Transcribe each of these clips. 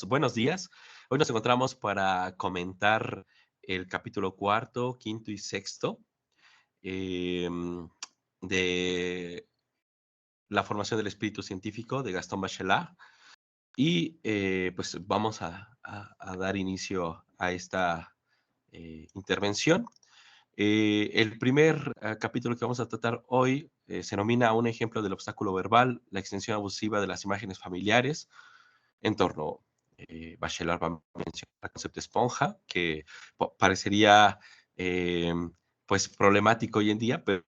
Buenos días. Hoy nos encontramos para comentar el capítulo cuarto, quinto y sexto em, de La formación del espíritu científico de Gastón Bachelard. Y pues vamos a dar inicio a esta intervención. El primer capítulo que vamos a tratar hoy se denomina Un ejemplo del obstáculo verbal, la extensión abusiva de las imágenes familiares en torno. Bachelard va a mencionar el concepto de esponja, que parecería eh, pues problemático hoy en día, pero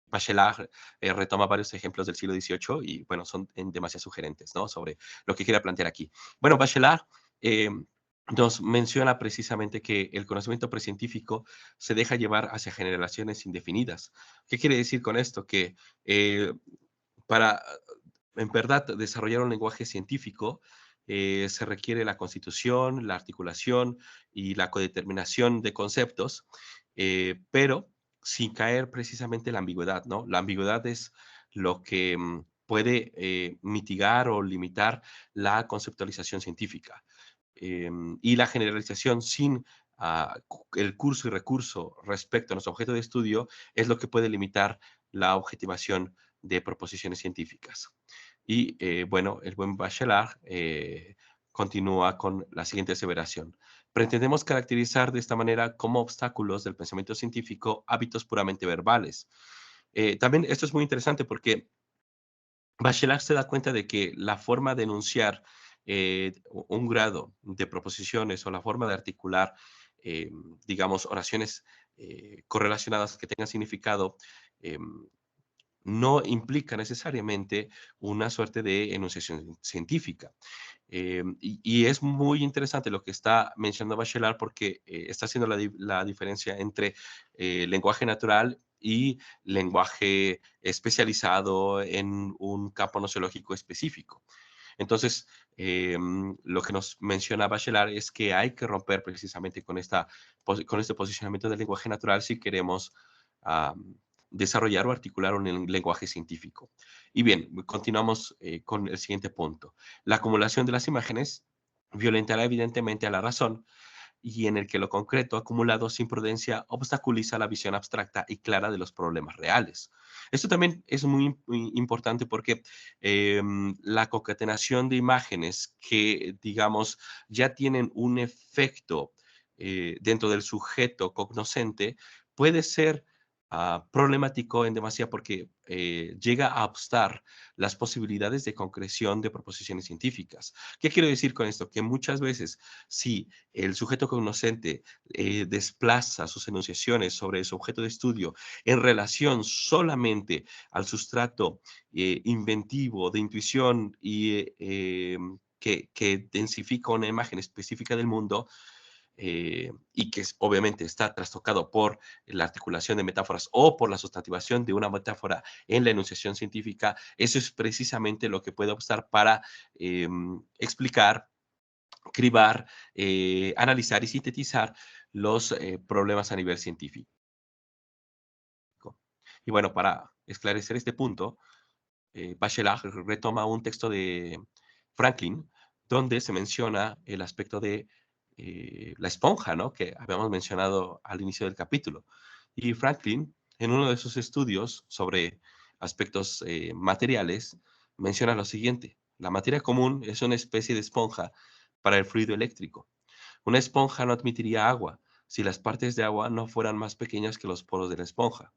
Bachelard retoma varios ejemplos del siglo XVIII y bueno, son demasiado sugerentes, ¿no? Sobre lo que quiere plantear aquí. Bueno, Bachelard eh, nos menciona precisamente que el conocimiento precientífico se deja llevar hacia generaciones indefinidas. ¿Qué quiere decir con esto? Que para, en verdad, desarrollar un lenguaje científico se requiere la constitución, la articulación y la codeterminación de conceptos, pero sin caer precisamente en la ambigüedad, ¿no? La ambigüedad es lo que puede mitigar o limitar la conceptualización científica. Y la generalización sin el curso y recurso respecto a nuestro objeto de estudio es lo que puede limitar la objetivación de proposiciones científicas. Y bueno, el buen Bachelard continúa con la siguiente aseveración. Pretendemos caracterizar de esta manera como obstáculos del pensamiento científico hábitos puramente verbales. También esto es muy interesante porque Bachelard se da cuenta de que la forma de enunciar un grado de proposiciones o la forma de articular, eh, digamos, oraciones correlacionadas que tengan significado, eh, no implica necesariamente una suerte de enunciación científica. Y es muy interesante lo que está mencionando Bachelard porque está haciendo la diferencia entre lenguaje natural y lenguaje especializado en un campo nociológico específico. Entonces, lo que nos menciona Bachelard es que hay que romper precisamente con este posicionamiento del lenguaje natural si queremos desarrollar o articular un lenguaje científico. Y bien, continuamos con el siguiente punto. La acumulación de las imágenes violentará evidentemente a la razón y en el que lo concreto acumulado sin prudencia obstaculiza la visión abstracta y clara de los problemas reales. Esto también es muy importante porque la concatenación de imágenes que, digamos, ya tienen un efecto dentro del sujeto cognoscente puede ser problemático en demasía porque llega a obstar las posibilidades de concreción de proposiciones científicas. ¿Qué quiero decir con esto? Que muchas veces si el sujeto cognoscente desplaza sus enunciaciones sobre su objeto de estudio en relación solamente al sustrato inventivo de intuición que densifica una imagen específica del mundo, y que obviamente está trastocado por la articulación de metáforas o por la sustantivación de una metáfora en la enunciación científica, eso es precisamente lo que puede obstar para explicar, cribar, analizar y sintetizar los problemas a nivel científico. Y bueno, para esclarecer este punto, Bachelard retoma un texto de Franklin donde se menciona el aspecto de la esponja, ¿no? Que habíamos mencionado al inicio del capítulo. Y Franklin, en uno de sus estudios sobre aspectos materiales, menciona lo siguiente. La materia común es una especie de esponja para el fluido eléctrico. Una esponja no admitiría agua si las partes de agua no fueran más pequeñas que los poros de la esponja.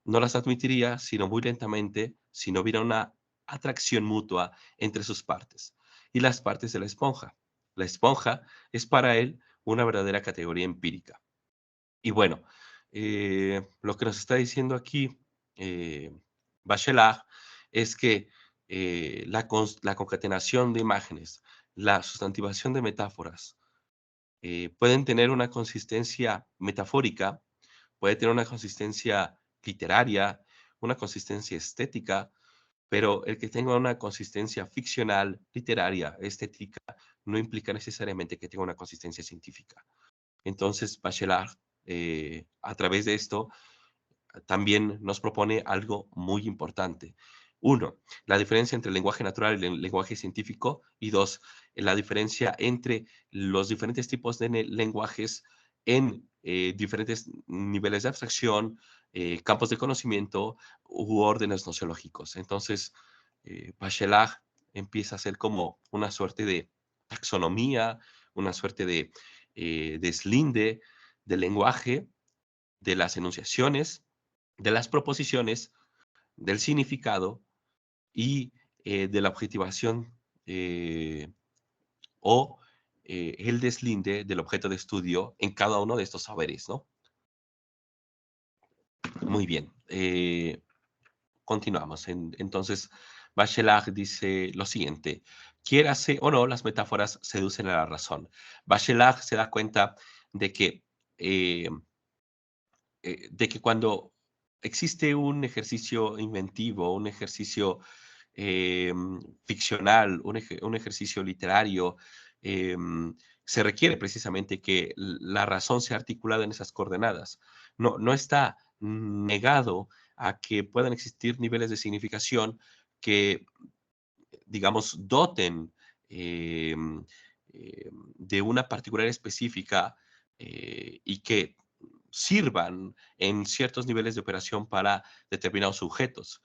No las admitiría, sino muy lentamente, si no hubiera una atracción mutua entre sus partes y las partes de la esponja. La esponja es para él una verdadera categoría empírica. Y bueno, lo que nos está diciendo aquí eh, Bachelard es que la concatenación de imágenes, la sustantivación de metáforas, pueden tener una consistencia metafórica, puede tener una consistencia literaria, una consistencia estética, pero el que tenga una consistencia ficcional, literaria, estética, no implica necesariamente que tenga una consistencia científica. Entonces, Bachelard, a través de esto, también nos propone algo muy importante. Uno, la diferencia entre el lenguaje natural y el lenguaje científico. Y dos, la diferencia entre los diferentes tipos de lenguajes en diferentes niveles de abstracción, campos de conocimiento u órdenes nociológicos. Entonces, Bachelard empieza a ser como una suerte de taxonomía, una suerte de deslinde del lenguaje, de las enunciaciones, de las proposiciones, del significado y de la objetivación o el deslinde del objeto de estudio en cada uno de estos saberes, ¿no? Muy bien. Continuamos. Entonces, Bachelard dice lo siguiente: quiérase o no, las metáforas seducen a la razón. Bachelard se da cuenta de que, eh, cuando existe un ejercicio inventivo, un ejercicio ficcional, un ejercicio literario, se requiere precisamente que la razón sea articulada en esas coordenadas. No está negado a que puedan existir niveles de significación que, digamos, doten de una particular específica y que sirvan en ciertos niveles de operación para determinados sujetos.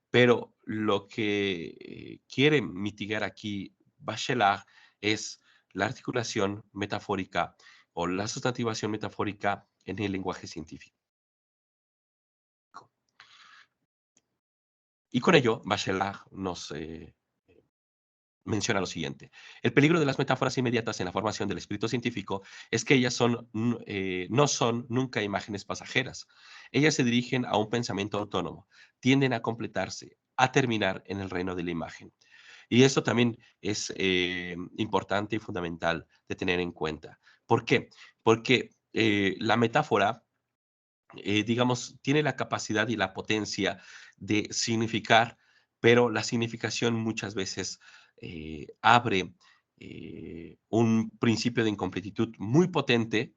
Pero lo que quiere mitigar aquí Bachelard es la articulación metafórica o la sustantivación metafórica en el lenguaje científico. Y con ello, Bachelard nos menciona lo siguiente: el peligro de las metáforas inmediatas en la formación del espíritu científico es que ellas no son nunca imágenes pasajeras. Ellas se dirigen a un pensamiento autónomo, tienden a completarse, a terminar en el reino de la imagen. Y esto también es importante y fundamental de tener en cuenta. ¿Por qué? Porque la metáfora, digamos, tiene la capacidad y la potencia de significar, pero la significación muchas veces abre un principio de incompletitud muy potente.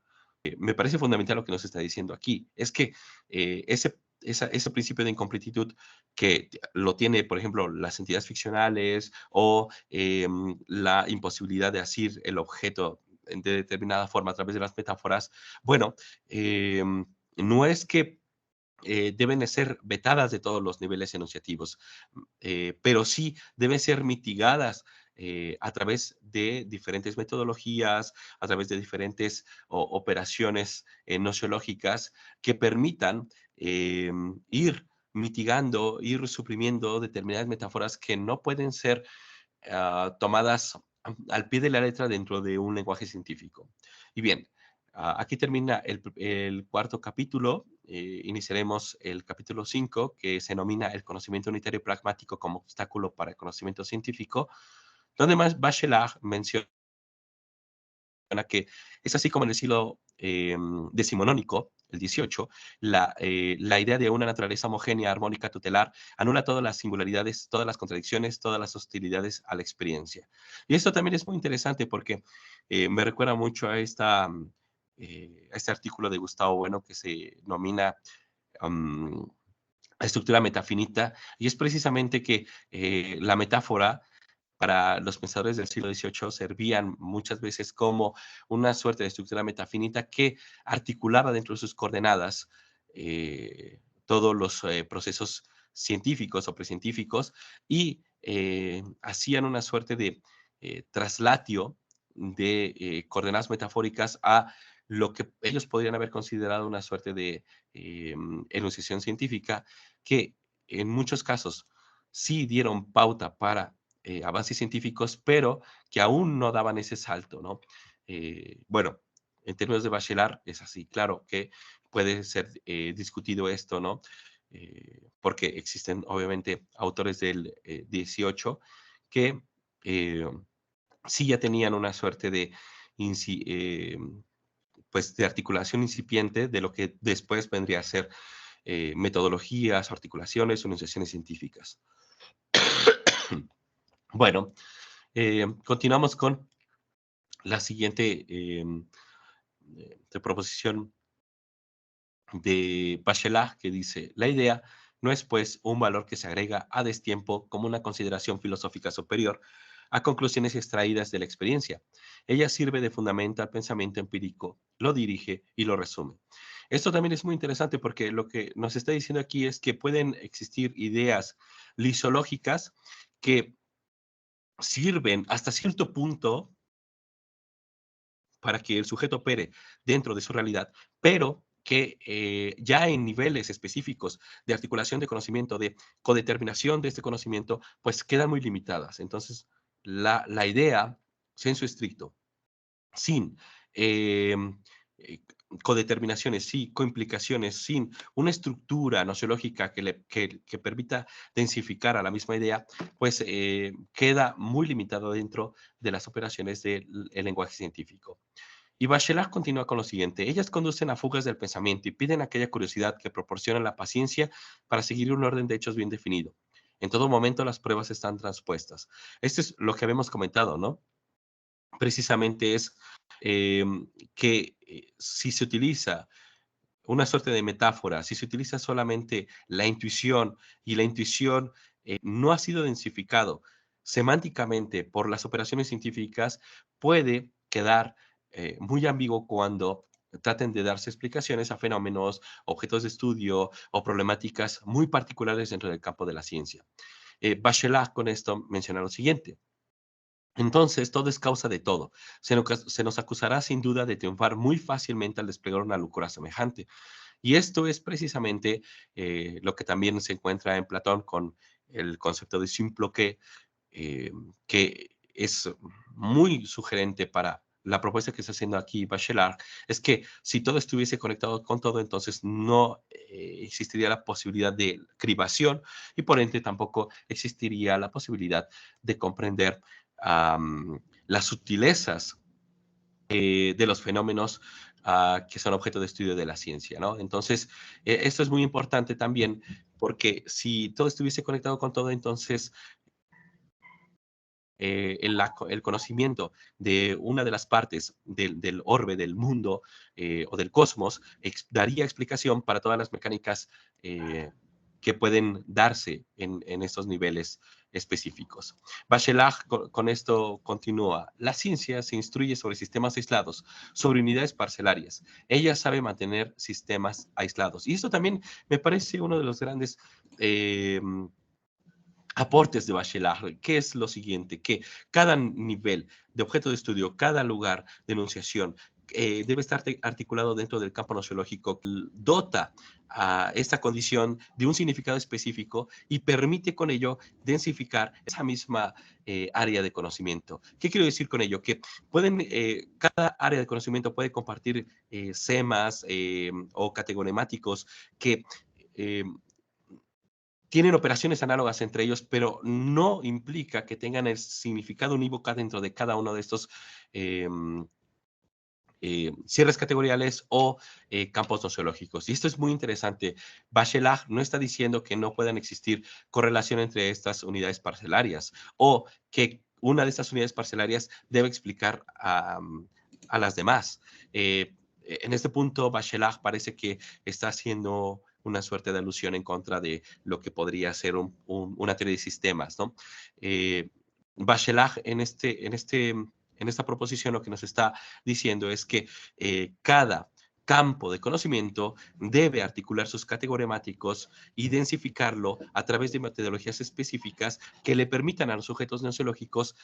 Me parece fundamental lo que nos está diciendo aquí. Es que ese principio de incompletitud que lo tiene, por ejemplo, las entidades ficcionales o la imposibilidad de asir el objeto de determinada forma a través de las metáforas, bueno, no es que deben de ser vetadas de todos los niveles enunciativos, pero sí deben ser mitigadas a través de diferentes metodologías, a través de diferentes operaciones nociológicas que permitan ir mitigando, ir suprimiendo determinadas metáforas que no pueden ser tomadas al pie de la letra dentro de un lenguaje científico. Y bien, aquí termina el cuarto capítulo. Iniciaremos el capítulo 5, que se denomina El conocimiento unitario y pragmático como obstáculo para el conocimiento científico, donde más Bachelard menciona que es así como en el siglo decimonónico, el 18, la idea de una naturaleza homogénea, armónica, tutelar, anula todas las singularidades, todas las contradicciones, todas las hostilidades a la experiencia. Y esto también es muy interesante porque me recuerda mucho a este artículo de Gustavo Bueno que se denomina um, estructura metafinita, y es precisamente que la metáfora para los pensadores del siglo XVIII servían muchas veces como una suerte de estructura metafinita que articulaba dentro de sus coordenadas todos los procesos científicos o precientíficos y hacían una suerte de traslatio de coordenadas metafóricas a lo que ellos podrían haber considerado una suerte de enunciación científica que en muchos casos sí dieron pauta para avances científicos, pero que aún no daban ese salto, ¿no? Bueno, en términos de Bachelard es así, claro que puede ser discutido esto, ¿no? Porque existen obviamente autores del 18 que eh, sí ya tenían una suerte de, pues de articulación incipiente de lo que después vendría a ser metodologías, articulaciones, enunciaciones científicas. Bueno, continuamos con la siguiente proposición de Bachelard, que dice: la idea No es, pues, un valor que se agrega a destiempo como una consideración filosófica superior a conclusiones extraídas de la experiencia. Ella sirve de fundamento al pensamiento empírico, lo dirige y lo resume. Esto también es muy interesante porque lo que nos está diciendo aquí es que pueden existir ideas lisológicas que sirven hasta cierto punto para que el sujeto opere dentro de su realidad, pero que ya en niveles específicos de articulación de conocimiento, de codeterminación de este conocimiento, pues quedan muy limitadas. Entonces, la idea, sensu estricto, sin eh, eh, codeterminaciones, sí, coimplicaciones, sin una estructura nociológica que permita densificar a la misma idea, pues queda muy limitado dentro de las operaciones del lenguaje científico. Y Bachelard continúa con lo siguiente: ellas conducen a fugas del pensamiento y piden aquella curiosidad que proporciona la paciencia para seguir un orden de hechos bien definido. En todo momento las pruebas están transpuestas. Esto es lo que habíamos comentado, ¿no? Precisamente es eh, que si se utiliza una suerte de metáfora, si se utiliza solamente la intuición y la intuición no ha sido densificado semánticamente por las operaciones científicas, puede quedar muy ambiguo cuando traten de darse explicaciones a fenómenos, objetos de estudio o problemáticas muy particulares dentro del campo de la ciencia. Bachelard con esto menciona lo siguiente: entonces, todo es causa de todo. Se nos acusará sin duda de triunfar muy fácilmente al desplegar una locura semejante. Y esto es precisamente lo que también se encuentra en Platón con el concepto de simploqué, eh, que es muy sugerente para la propuesta que está haciendo aquí Bachelard, es que si todo estuviese conectado con todo, entonces no existiría la posibilidad de cribación y por ende tampoco existiría la posibilidad de comprender las sutilezas de los fenómenos que son objeto de estudio de la ciencia, ¿no? Entonces, esto es muy importante también porque si todo estuviese conectado con todo, entonces el conocimiento de una de las partes del orbe, del mundo o del cosmos, daría explicación para todas las mecánicas eh, que pueden darse en estos niveles específicos. Bachelard con esto continúa: la ciencia se instruye sobre sistemas aislados, sobre unidades parcelarias. Ella sabe mantener sistemas aislados. Y esto también me parece uno de los grandes aportes de Bachelard, que es lo siguiente: que cada nivel de objeto de estudio, cada lugar de enunciación, debe estar articulado dentro del campo nociológico que dota a esta condición de un significado específico y permite con ello densificar esa misma área de conocimiento. ¿Qué quiero decir con ello? Que cada área de conocimiento puede compartir semas o categonemáticos que eh, tienen operaciones análogas entre ellos, pero no implica que tengan el significado unívoco dentro de cada uno de estos eh, cierres categoriales o campos nociológicos. Y esto es muy interesante. Bachelard no está diciendo que no puedan existir correlación entre estas unidades parcelarias o que una de estas unidades parcelarias debe explicar a las demás. En este punto, Bachelard parece que está haciendo una suerte de alusión en contra de lo que podría ser una teoría de sistemas, ¿no? Bachelard en esta proposición lo que nos está diciendo es que cada campo de conocimiento debe articular sus categoremáticos y densificarlo a través de metodologías específicas que le permitan a los sujetos nociológicos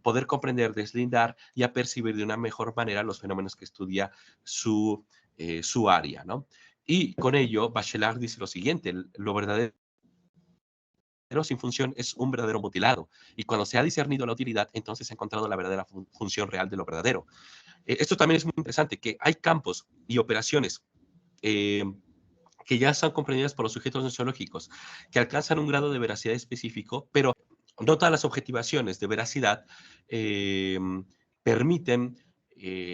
poder comprender, deslindar y percibir de una mejor manera los fenómenos que estudia su área, ¿no? Y con ello, Bachelard dice lo siguiente: lo verdadero sin función es un verdadero mutilado. Y cuando se ha discernido la utilidad, entonces se ha encontrado la verdadera función real de lo verdadero. Esto también es muy interesante, que hay campos y operaciones eh, que ya son comprendidas por los sujetos nociológicos, que alcanzan un grado de veracidad específico, pero no todas las objetivaciones de veracidad eh, permiten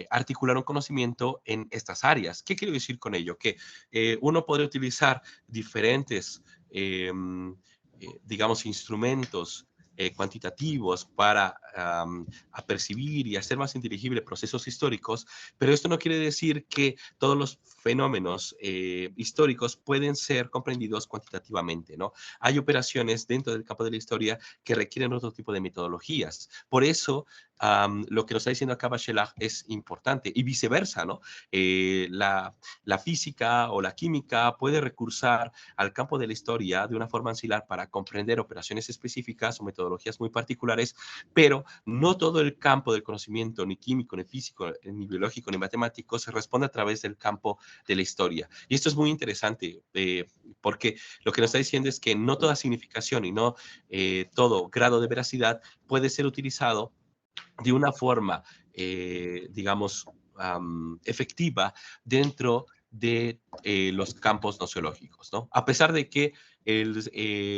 articular un conocimiento en estas áreas. ¿Qué quiero decir con ello? Que uno podría utilizar diferentes, digamos, instrumentos cuantitativos para apercibir y hacer más inteligibles procesos históricos, pero esto no quiere decir que todos los fenómenos históricos pueden ser comprendidos cuantitativamente, ¿no? Hay operaciones dentro del campo de la historia que requieren otro tipo de metodologías. Por eso, lo que nos está diciendo acá Bachelard es importante y viceversa, ¿no? La física o la química puede recursar al campo de la historia de una forma ancilar para comprender operaciones específicas o metodologías muy particulares, pero no todo el campo del conocimiento, ni químico, ni físico, ni biológico, ni matemático, se responde a través del campo de la historia. Y esto es muy interesante, porque lo que nos está diciendo es que no toda significación y no todo grado de veracidad puede ser utilizado de una forma, digamos, efectiva dentro de los campos nociológicos, ¿no? A pesar de que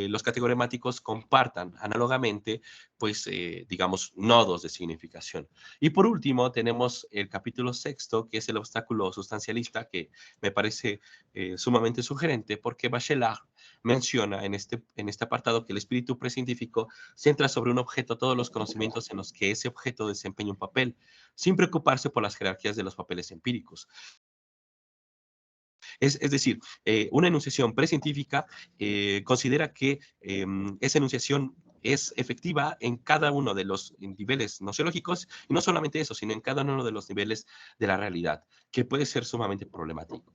los categoremáticos compartan análogamente, pues, digamos, nodos de significación. Y por último, tenemos el capítulo sexto, que es el obstáculo sustancialista, que me parece sumamente sugerente, porque Bachelard menciona en este apartado que el espíritu precientífico centra sobre un objeto todos los conocimientos en los que ese objeto desempeña un papel, sin preocuparse por las jerarquías de los papeles empíricos. Es decir, una enunciación precientífica considera que esa enunciación es efectiva en cada uno de los niveles nociológicos, y no solamente eso, sino en cada uno de los niveles de la realidad, que puede ser sumamente problemático.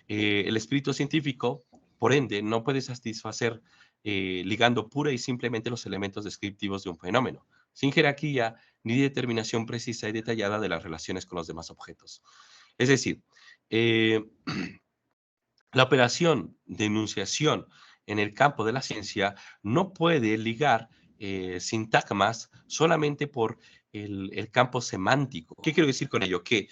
El espíritu científico, por ende, no puede satisfacer ligando pura y simplemente los elementos descriptivos de un fenómeno, sin jerarquía ni determinación precisa y detallada de las relaciones con los demás objetos. Es decir, eh, la operación de enunciación en el campo de la ciencia no puede ligar sintagmas solamente por el campo semántico. ¿Qué quiero decir con ello? Que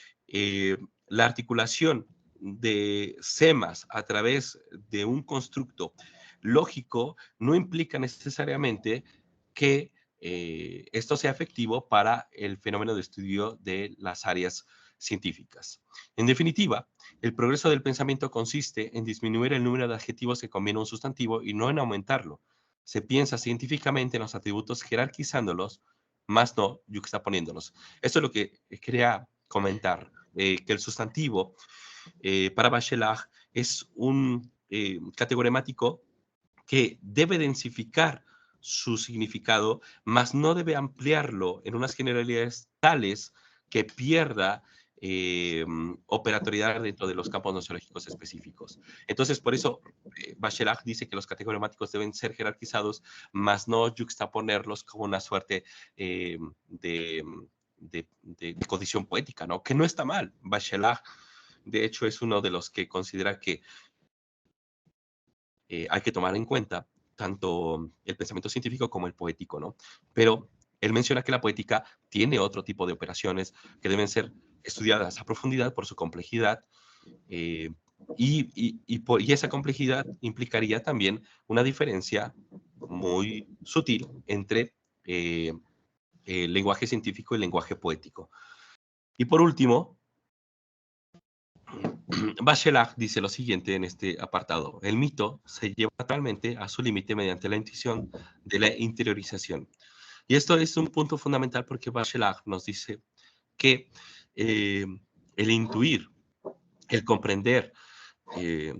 la articulación de semas a través de un constructo lógico no implica necesariamente que esto sea efectivo para el fenómeno de estudio de las áreas científicas. En definitiva, el progreso del pensamiento consiste en disminuir el número de adjetivos que combina un sustantivo y no en aumentarlo. Se piensa científicamente en los atributos jerarquizándolos, más no yuxtaponiéndolos. Esto es lo que quería comentar, que el sustantivo para Bachelard es un categoremático que debe densificar su significado, mas no debe ampliarlo en unas generalidades tales que pierda operatoriedad dentro de los campos nociológicos específicos. Entonces, por eso, Bachelard dice que los categoremáticos deben ser jerarquizados, mas no juxtaponerlos como una suerte de, de condición poética, ¿no? Que no está mal. Bachelard, de hecho, es uno de los que considera que hay que tomar en cuenta tanto el pensamiento científico como el poético, ¿no? Pero él menciona que la poética tiene otro tipo de operaciones que deben ser estudiadas a profundidad por su complejidad, eh, y esa complejidad implicaría también una diferencia muy sutil entre el lenguaje científico y el lenguaje poético. Y por último, Bachelard dice lo siguiente en este apartado: el mito se lleva naturalmente a su límite mediante la intuición de la interiorización. Y esto es un punto fundamental porque Bachelard nos dice que eh, el intuir, el comprender, eh,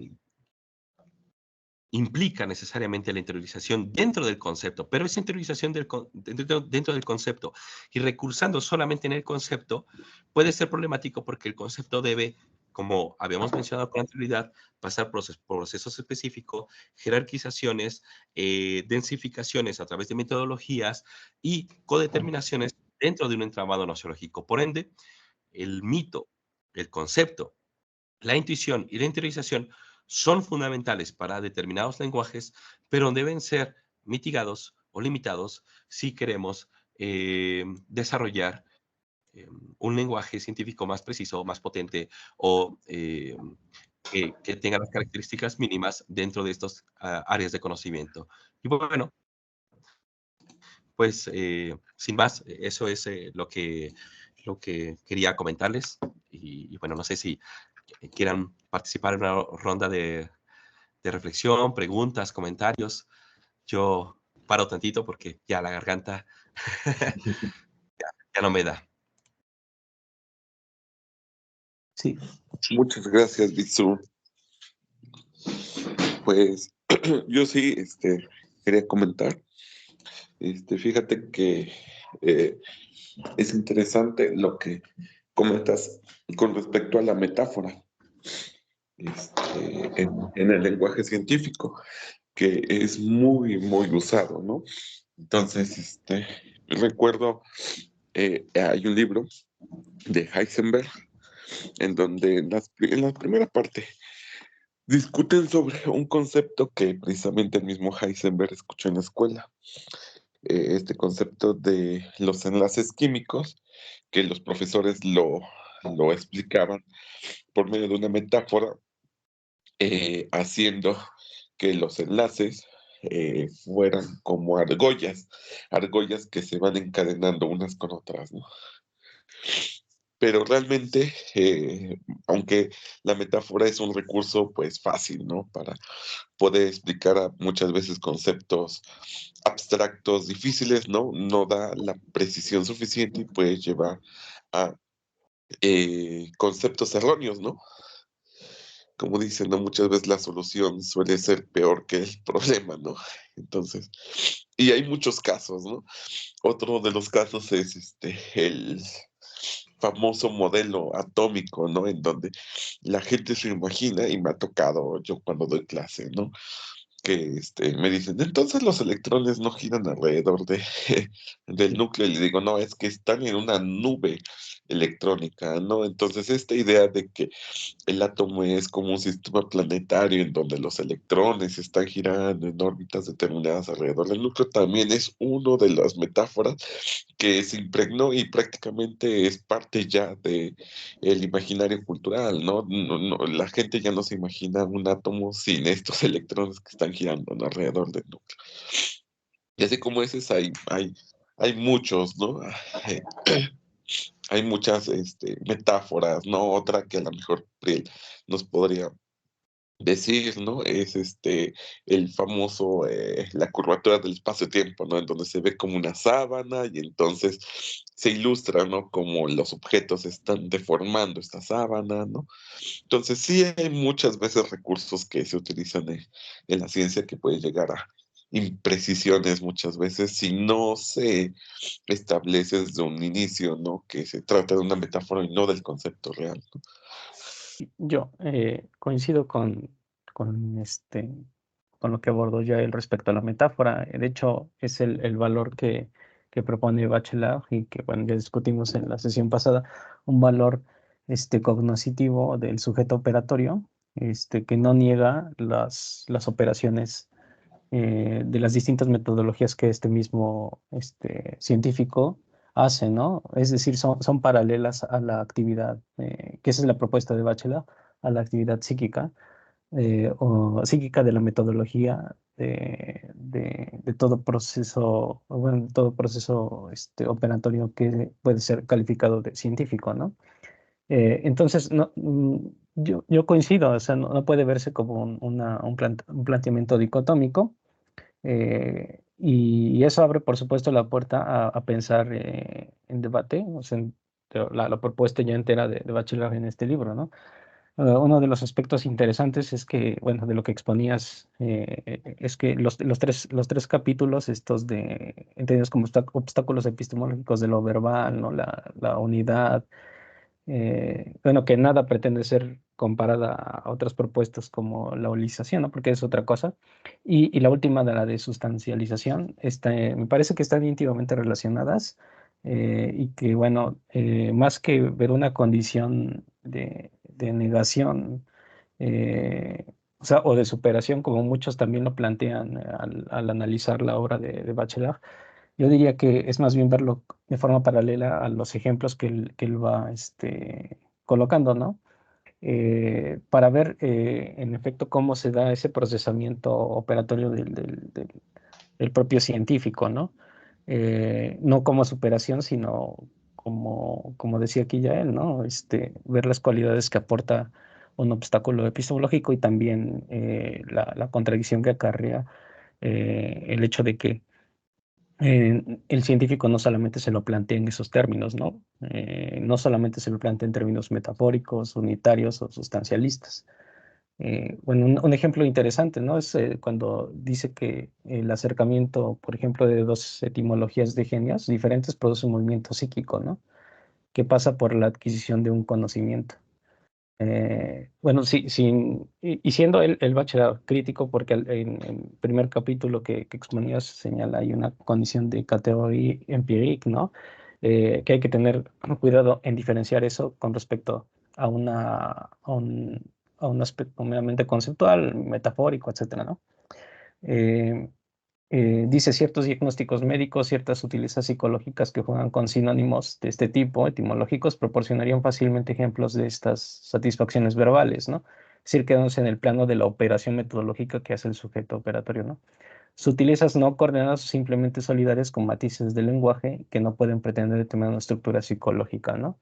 implica necesariamente la interiorización dentro del concepto, pero esa interiorización dentro del concepto y recursando solamente en el concepto puede ser problemático porque el concepto debe, como habíamos mencionado con anterioridad, pasar por procesos específicos, jerarquizaciones, densificaciones a través de metodologías y codeterminaciones dentro de un entramado nociológico. Por ende, el mito, el concepto, la intuición y la interiorización son fundamentales para determinados lenguajes, pero deben ser mitigados o limitados si queremos desarrollar un lenguaje científico más preciso, más potente o que tenga las características mínimas dentro de estas áreas de conocimiento. Y bueno, pues sin más, eso es lo que quería comentarles. Y bueno, no sé si quieran participar en una ronda de reflexión, preguntas, comentarios. Yo paro tantito porque ya la garganta ya no me da. Sí, Muchas gracias, Bitsu. Pues yo sí, quería comentar. Fíjate que eh, es interesante lo que comentas con respecto a la metáfora, en el lenguaje científico, que es muy, muy usado, ¿no? Entonces, recuerdo, hay un libro de Heisenberg en donde en la primera parte discuten sobre un concepto que precisamente el mismo Heisenberg escuchó en la escuela, este concepto de los enlaces químicos, que los profesores lo explicaban por medio de una metáfora, haciendo que los enlaces fueran como argollas que se van encadenando unas con otras, ¿no? Pero realmente, aunque la metáfora es un recurso pues fácil, ¿no? Para poder explicar muchas veces conceptos abstractos difíciles, ¿no? No da la precisión suficiente y puede llevar a conceptos erróneos, ¿no? Como dicen, ¿no? Muchas veces la solución suele ser peor que el problema, ¿no? Entonces, y hay muchos casos, ¿no? Otro de los casos es el famoso modelo atómico, ¿no? En donde la gente se imagina, y me ha tocado yo cuando doy clase, ¿no? Que me dicen, entonces los electrones no giran alrededor del núcleo, y le digo, no, es que están en una nube electrónica, ¿no? Entonces, esta idea de que el átomo es como un sistema planetario en donde los electrones están girando en órbitas determinadas alrededor del núcleo, también es una de las metáforas que se impregnó y prácticamente es parte ya de el imaginario cultural, ¿no? La gente ya no se imagina un átomo sin estos electrones que están girando, ¿no? Alrededor del núcleo. Y así como ese hay muchos, ¿no? Eh, Hay muchas metáforas, ¿no? Otra que a lo mejor Priel nos podría decir, ¿no? Es el famoso, la curvatura del espacio-tiempo, ¿no? En donde se ve como una sábana y entonces se ilustra, ¿no? Como los objetos están deformando esta sábana, ¿no? Entonces sí hay muchas veces recursos que se utilizan en la ciencia que puede llegar a imprecisiones muchas veces si no se establece desde un inicio, ¿no? Que se trata de una metáfora y no del concepto real, ¿no? yo coincido con lo que abordó ya él respecto a la metáfora. De hecho, es el valor que propone Bachelard y que, bueno, ya discutimos en la sesión pasada, un valor cognoscitivo del sujeto operatorio, que no niega las operaciones de las distintas metodologías que este mismo científico hace, ¿no? Es decir, son paralelas a la actividad, que esa es la propuesta de Bachelard, a la actividad psíquica, o psíquica de la metodología de todo proceso, o bueno, todo proceso operatorio que puede ser calificado de científico, ¿no? Entonces, no, yo coincido, o sea, no puede verse como un planteamiento dicotómico, y eso abre, por supuesto, la puerta a pensar en debate, o sea, la propuesta ya entera de Bachelard en este libro, ¿no? Uno de los aspectos interesantes es que, bueno, de lo que exponías, es que los tres capítulos, estos entendidos como obstáculos epistemológicos de lo verbal, ¿no? La unidad, bueno, que nada pretende ser comparada a otras propuestas como la holización, ¿no? Porque es otra cosa. Y la última, de la de sustancialización, me parece que están íntimamente relacionadas, y que, bueno, más que ver una condición de negación, o sea, o de superación, como muchos también lo plantean al analizar la obra de Bachelard, yo diría que es más bien verlo de forma paralela a los ejemplos que él va colocando, ¿no? Para ver, en efecto, cómo se da ese procesamiento operatorio del propio científico, ¿no? No como superación, sino como decía aquí ya él, ¿no? Ver las cualidades que aporta un obstáculo epistemológico y también la contradicción que acarrea el hecho de que el científico no solamente se lo plantea en esos términos, ¿no? No solamente se lo plantea en términos metafóricos, unitarios o sustancialistas. Bueno, un ejemplo interesante, ¿no? Es cuando dice que el acercamiento, por ejemplo, de dos etimologías de genios diferentes produce un movimiento psíquico, ¿no? Que pasa por la adquisición de un conocimiento. Bueno, sí, y siendo el bachelor crítico, porque en el primer capítulo que exponías señala hay una condición de categoría empírica, ¿no? Que hay que tener cuidado en diferenciar eso con respecto a, a un aspecto meramente conceptual, metafórico, etcétera, ¿no? Eh, dice ciertos diagnósticos médicos, ciertas sutilezas psicológicas que juegan con sinónimos de este tipo, etimológicos, proporcionarían fácilmente ejemplos de estas satisfacciones verbales, ¿no? Es decir, quedándose en el plano de la operación metodológica que hace el sujeto operatorio, ¿no? Sutilezas no coordenadas o simplemente solidarias con matices del lenguaje que no pueden pretender determinar una estructura psicológica, ¿no?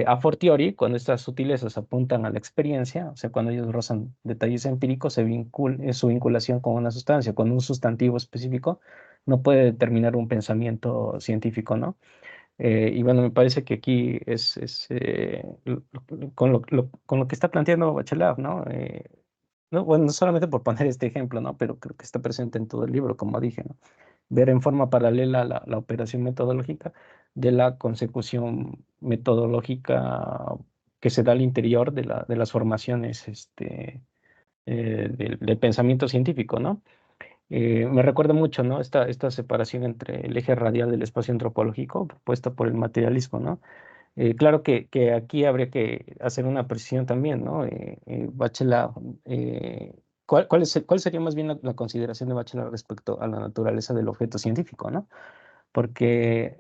A fortiori, cuando estas sutilezas apuntan a la experiencia, o sea, cuando ellos rozan detalles empíricos, su vinculación con una sustancia, con un sustantivo específico, no puede determinar un pensamiento científico, ¿no? Y bueno, me parece que aquí con lo que está planteando Bachelard, ¿no? No, bueno, no solamente por poner este ejemplo, ¿no? Pero creo que está presente en todo el libro, como dije, ¿no? Ver en forma paralela la operación metodológica de la consecución metodológica que se da al interior de las formaciones del pensamiento científico, ¿no? Me recuerda mucho, ¿no? Esta separación entre el eje radial del espacio antropológico propuesta por el materialismo, ¿no? Claro que aquí habría que hacer una precisión también, ¿no? Bachelard, ¿cuál sería más bien la consideración de Bachelard respecto a la naturaleza del objeto científico, ¿no? Porque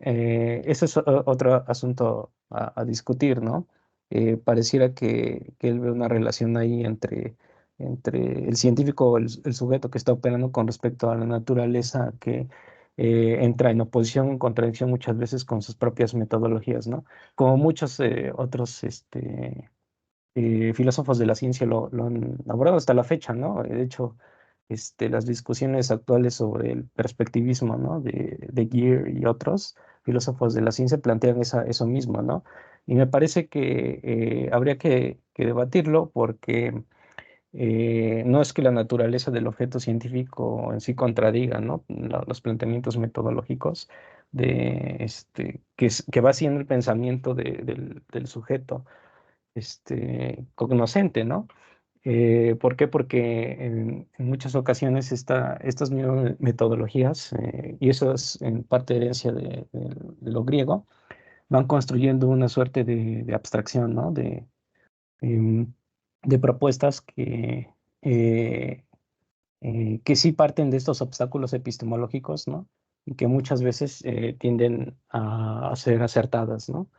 ese es otro asunto a discutir, ¿no? Pareciera que él ve una relación ahí entre el científico, el sujeto que está operando con respecto a la naturaleza que entra en oposición, en contradicción muchas veces con sus propias metodologías, ¿no? Como muchos otros filósofos de la ciencia lo han abordado hasta la fecha, ¿no? De hecho, las discusiones actuales sobre el perspectivismo, ¿no? De Geer y otros filósofos de la ciencia plantean eso mismo, ¿no? Y me parece que habría que debatirlo porque no es que la naturaleza del objeto científico en sí contradiga, ¿no? Los planteamientos metodológicos que va siendo el pensamiento del sujeto cognoscente, ¿no? ¿Por qué? Porque en muchas ocasiones estas mismas metodologías, y eso es en parte herencia de lo griego, van construyendo una suerte de abstracción, ¿no? Em, de propuestas eh, que sí parten de estos obstáculos epistemológicos, ¿no? Y que muchas veces tienden a ser acertadas, ¿no?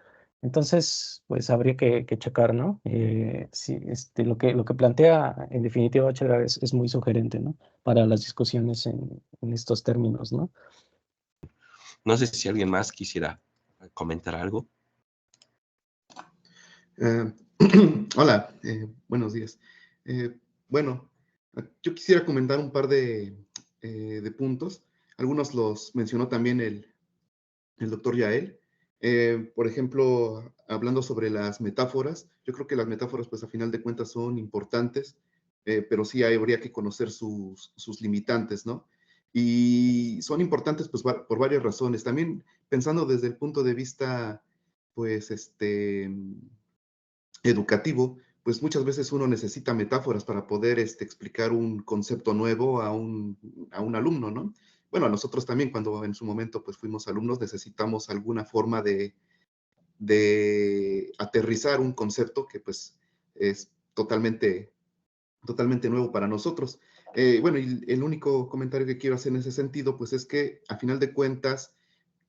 Entonces, pues habría que checar, ¿no? Sí, lo que plantea en definitiva Bachelard es muy sugerente, ¿no? Para las discusiones en estos términos, ¿no? No sé si alguien más quisiera comentar algo. Eh, Hola, buenos días. Bueno, yo quisiera comentar un par de puntos. Algunos los mencionó también el doctor Yael. Por ejemplo, hablando sobre las metáforas, yo creo que las metáforas, pues a final de cuentas son importantes, pero sí habría que conocer sus limitantes, ¿no? Y son importantes pues por varias razones. También pensando desde el punto de vista, pues, educativo, pues muchas veces uno necesita metáforas para poder explicar un concepto nuevo a un alumno, ¿no? Bueno, a nosotros también cuando en su momento pues fuimos alumnos necesitamos alguna forma de aterrizar un concepto que pues es totalmente nuevo para nosotros. Bueno, y el único comentario que quiero hacer en ese sentido pues es que a final de cuentas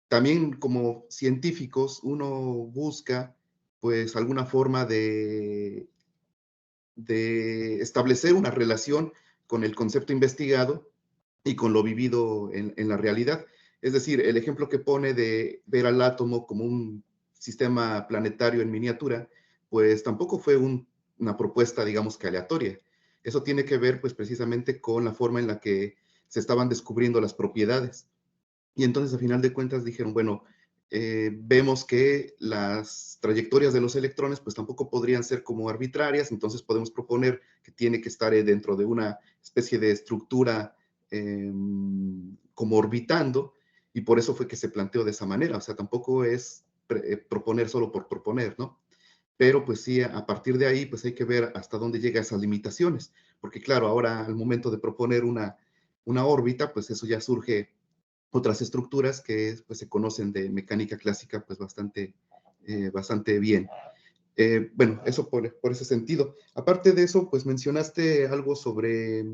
también como científicos uno busca pues alguna forma de establecer una relación con el concepto investigado y con lo vivido en la realidad. Es decir, el ejemplo que pone de ver al átomo como un sistema planetario en miniatura, pues tampoco fue una propuesta, digamos que aleatoria. Eso tiene que ver, pues precisamente con la forma en la que se estaban descubriendo las propiedades. Y entonces, a final de cuentas, dijeron, bueno, vemos que las trayectorias de los electrones pues tampoco podrían ser como arbitrarias, entonces podemos proponer que tiene que estar dentro de una especie de estructura como orbitando, y por eso fue que se planteó de esa manera. O sea, tampoco es proponer solo por proponer, ¿no? Pero pues sí, a partir de ahí pues hay que ver hasta dónde llega esas limitaciones, porque claro, ahora al momento de proponer una órbita, pues eso ya surge otras estructuras que pues, se conocen de mecánica clásica pues bastante bien. Bueno, eso por ese sentido. Aparte de eso, pues mencionaste algo sobre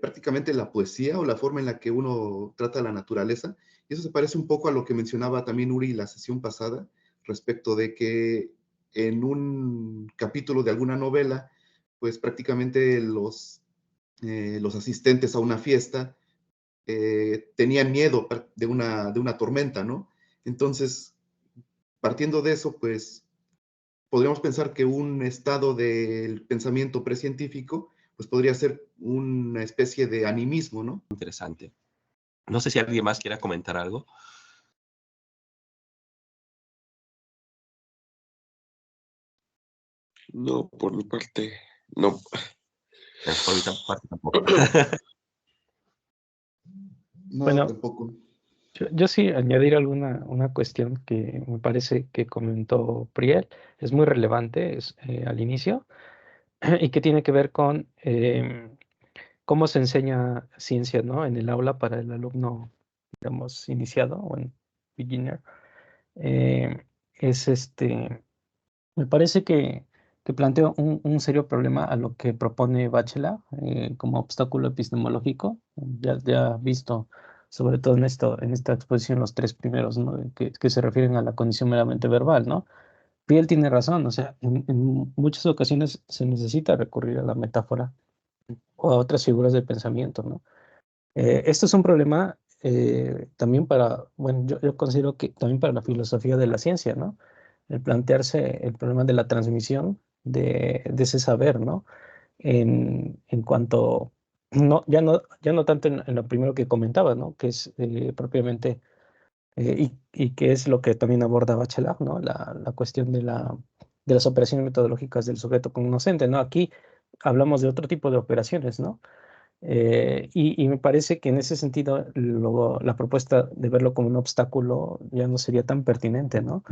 prácticamente la poesía o la forma en la que uno trata la naturaleza. Y eso se parece un poco a lo que mencionaba también Uri la sesión pasada, respecto de que en un capítulo de alguna novela, pues prácticamente los asistentes a una fiesta tenían miedo de una tormenta, ¿no? Entonces, partiendo de eso, pues podríamos pensar que un estado del pensamiento precientífico, pues podría ser una especie de animismo, ¿no? Interesante. No sé si alguien más quiera comentar algo. No, por mi parte, no. Por mi parte tampoco. No, Bueno, tampoco. yo sí añadir una cuestión que me parece que comentó Priel, es muy relevante al inicio, y que tiene que ver con cómo se enseña ciencia, ¿no? En el aula para el alumno, digamos, iniciado o en beginner. Eh, es me parece que plantea un serio problema a lo que propone Bachelard como obstáculo epistemológico. Ya visto, sobre todo en esta exposición, los tres primeros, ¿no? Que se refieren a la condición meramente verbal, ¿no? Piel tiene razón, o sea, en muchas ocasiones se necesita recurrir a la metáfora o a otras figuras de pensamiento, ¿no? Esto es un problema también bueno, yo considero que también para la filosofía de la ciencia, ¿no? El plantearse el problema de la transmisión de ese saber, ¿no? En cuanto, no, ya no tanto en lo primero que comentaba, ¿no? Que es propiamente, y que es lo que también aborda Bachelard, ¿no? La cuestión de las operaciones metodológicas del sujeto cognoscente, ¿no? Aquí hablamos de otro tipo de operaciones, ¿no? Y me parece que en ese sentido la propuesta de verlo como un obstáculo ya no sería tan pertinente, ¿no?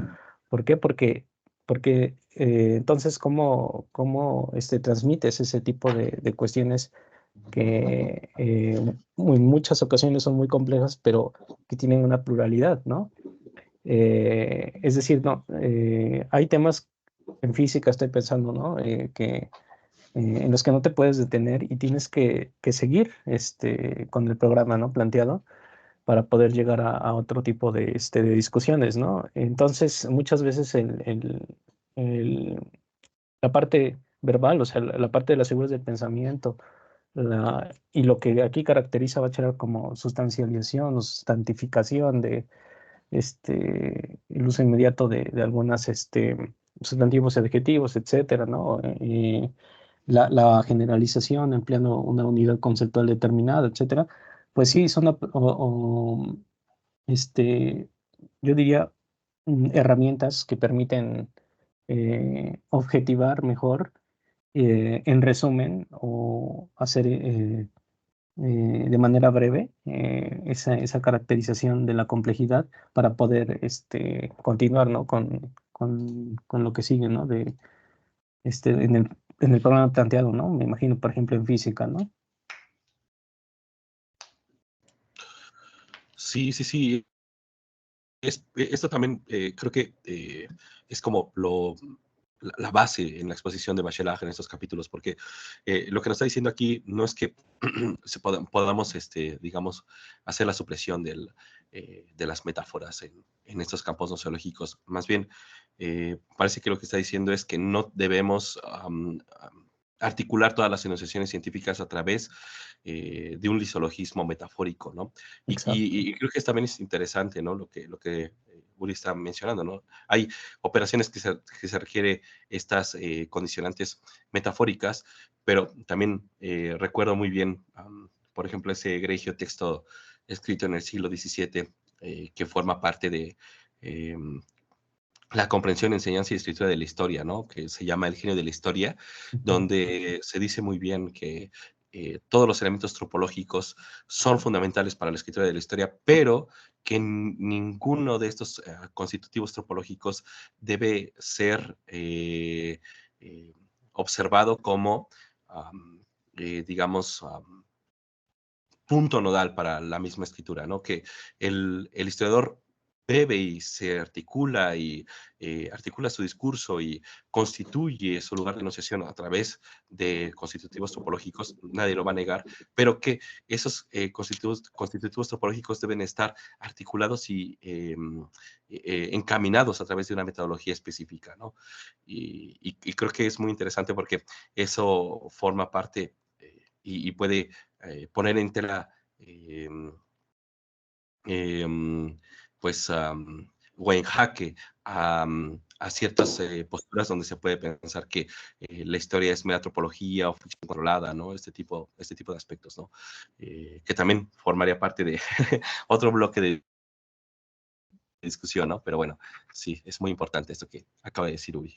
¿Por qué? Porque entonces, ¿cómo transmites ese tipo de cuestiones que en muchas ocasiones son muy complejas, pero que tienen una pluralidad, ¿no? Es decir, no, hay temas en física, estoy pensando, ¿no? En los que no te puedes detener y tienes que seguir con el programa, ¿no? Planteado para poder llegar a otro tipo de discusiones, ¿no? Entonces, muchas veces el- la parte verbal, o sea, la parte de las figuras del pensamiento, y lo que aquí caracteriza a Bachelard como sustancialización o sustantificación de el uso inmediato de algunas sustantivos y adjetivos, etcétera, ¿no? Y la generalización empleando una unidad conceptual determinada, etcétera, pues sí, son este, yo diría, herramientas que permiten objetivar mejor, en resumen, o hacer de manera breve esa caracterización de la complejidad para poder continuar, ¿no? Con lo que sigue, ¿no? En el programa planteado, ¿no? Me imagino, por ejemplo, en física, ¿no? Sí, sí, sí. Esto también creo que es como la base en la exposición de Bachelard en estos capítulos, porque lo que nos está diciendo aquí no es que podamos, digamos, hacer la supresión de las metáforas en estos campos nociológicos. Más bien, parece que lo que está diciendo es que no debemos articular todas las enunciaciones científicas a través de un lisologismo metafórico, ¿no? Exacto. Y creo que también es interesante, ¿no? Lo que Uri está mencionando, ¿no? Hay operaciones que se requiere estas condicionantes metafóricas, pero también recuerdo muy bien, por ejemplo, ese egregio texto escrito en el siglo XVII, que forma parte de la comprensión, enseñanza y escritura de la historia, ¿no? Que se llama El genio de la historia, donde se dice muy bien que todos los elementos tropológicos son fundamentales para la escritura de la historia, pero que ninguno de estos constitutivos tropológicos debe ser observado como, digamos, punto nodal para la misma escritura, ¿no? Que el historiador bebe y se articula y articula su discurso y constituye su lugar de enunciación a través de constitutivos topológicos, nadie lo va a negar, pero que esos constitutivos topológicos deben estar articulados y encaminados a través de una metodología específica, ¿no? Y creo que es muy interesante porque eso forma parte y puede poner en tela pues, o en jaque a ciertas posturas donde se puede pensar que la historia es mera antropología o ficción controlada, ¿no? Este tipo de aspectos, ¿no? Que también formaría parte de otro bloque de discusión, ¿no? Pero bueno, sí, es muy importante esto que acaba de decir Ubi.